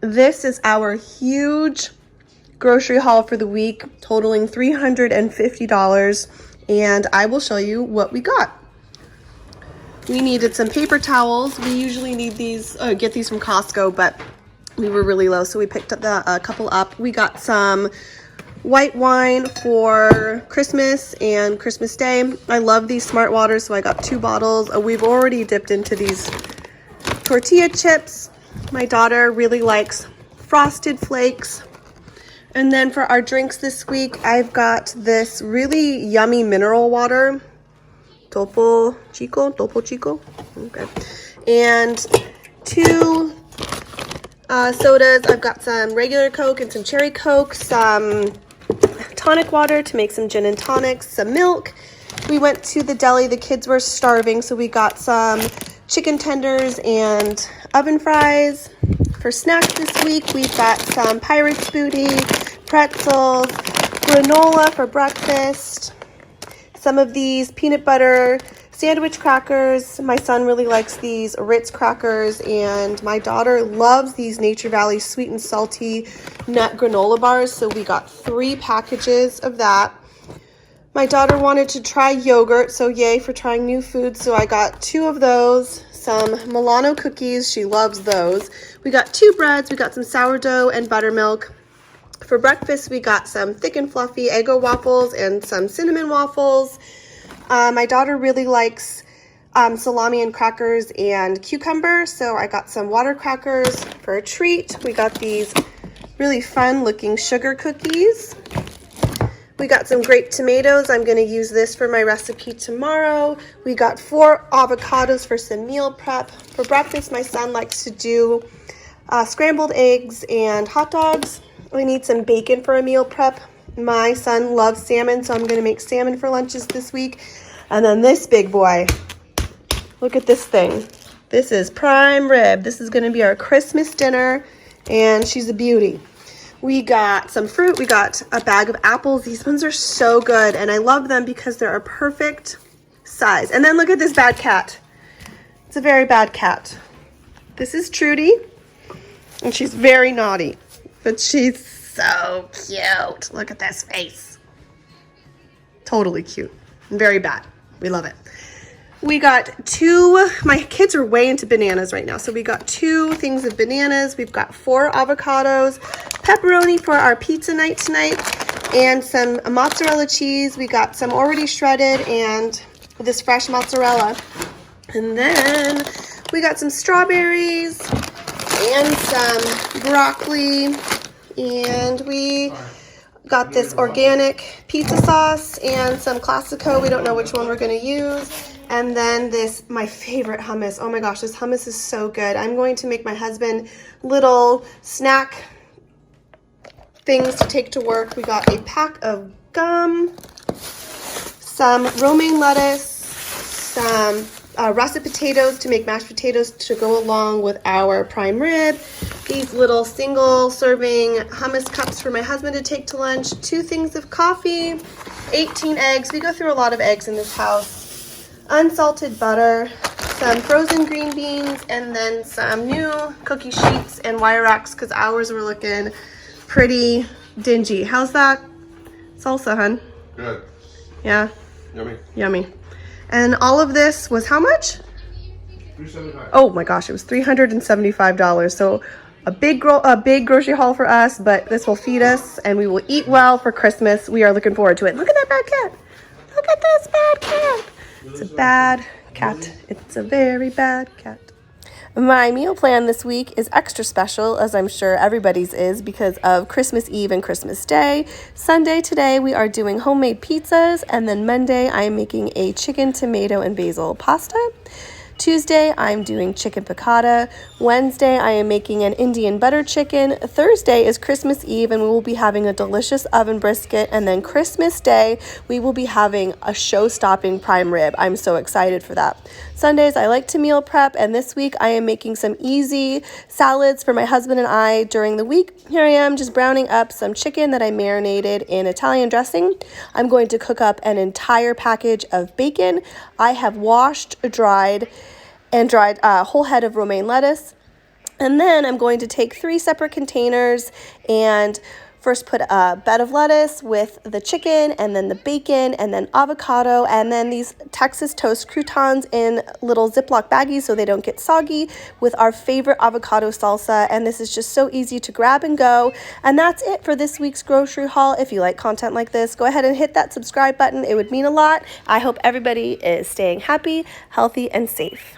this is our huge grocery haul for the week, totaling $350, and I will show you what we got. We needed some paper towels. We usually need these, get these from Costco, but we were really low, so we picked up a couple up. We got some white wine for Christmas and Christmas Day. I love these Smart Waters, so I got 2 bottles. We've already dipped into these tortilla chips. My daughter really likes Frosted Flakes. And then for our drinks this week, I've got this really yummy mineral water. Topo Chico. Okay. And 2 sodas. I've got some regular Coke and some cherry Coke, some tonic water to make some gin and tonics, some milk. We went to the deli. The kids were starving, so we got some chicken tenders and oven fries. For snacks this week, we've got some Pirate's Booty, pretzels, granola for breakfast, some of these peanut butter sandwich crackers. My son really likes these Ritz crackers, and my daughter loves these Nature Valley sweet and salty nut granola bars, so we got 3 packages of that. My daughter wanted to try yogurt, so yay for trying new foods, so I got 2 of those. Some Milano cookies, she loves those. We got 2 breads, we got some sourdough and buttermilk. For breakfast, we got some thick and fluffy Eggo waffles and some cinnamon waffles. My daughter really likes salami and crackers and cucumber, so I got some water crackers for a treat. We got these really fun looking sugar cookies. We got some grape tomatoes. I'm going to use this for my recipe tomorrow. We got 4 avocados for some meal prep. For breakfast, my son likes to do scrambled eggs and hot dogs. We need some bacon for a meal prep. My son loves salmon, so I'm going to make salmon for lunches this week. And then this big boy, look at this thing. This is prime rib. This is going to be our Christmas dinner, and she's a beauty. We got some fruit. We got a bag of apples. These ones are so good, and I love them because they're a perfect size. And then look at this bad cat. It's a very bad cat. This is Trudy, and she's very naughty. But she's so cute. Look at this face. Totally cute. Very bad. We love it. We got 2, my kids are way into bananas right now. So we got 2 things of bananas. We've got 4 avocados, pepperoni for our pizza night tonight, and some mozzarella cheese. We got some already shredded and this fresh mozzarella. And then we got some strawberries and some broccoli, and we got this organic pizza sauce and some Classico. We don't know which one we're going to use. And then this, my favorite hummus. Oh my gosh, this hummus is so good. I'm going to make my husband little snack things to take to work. We got a pack of gum, some romaine lettuce, some russet potatoes to make mashed potatoes to go along with our prime rib, these little single serving hummus cups for my husband to take to lunch, 2 things of coffee, 18 eggs. We go through a lot of eggs in this house, unsalted butter, some frozen green beans, and then some new cookie sheets and wire racks because ours were looking pretty dingy. How's that salsa, hun? Good. Yeah? Yummy. Yummy. And all of this was how much? $375. Oh my gosh, it was $375. So a big grocery haul for us, but this will feed us and we will eat well for Christmas. We are looking forward to it. Look at that bad cat. Look at this bad cat. It's a bad cat. It's a very bad cat. My meal plan this week is extra special, as I'm sure everybody's is, because of Christmas Eve and Christmas Day. Sunday today we are doing homemade pizzas, and then Monday I am making a chicken, tomato, and basil pasta. Tuesday, I'm doing chicken piccata. Wednesday, I am making an Indian butter chicken. Thursday is Christmas Eve, and we will be having a delicious oven brisket. And then Christmas Day, we will be having a show-stopping prime rib. I'm so excited for that. Sundays, I like to meal prep, and this week I am making some easy salads for my husband and I during the week. Here I am just browning up some chicken that I marinated in Italian dressing. I'm going to cook up an entire package of bacon. I have washed, dried a whole head of romaine lettuce. And then I'm going to take 3 separate containers and first put a bed of lettuce with the chicken and then the bacon and then avocado and then these Texas toast croutons in little Ziploc baggies so they don't get soggy with our favorite avocado salsa. And this is just so easy to grab and go. And that's it for this week's grocery haul. If you like content like this, go ahead and hit that subscribe button. It would mean a lot. I hope everybody is staying happy, healthy, and safe.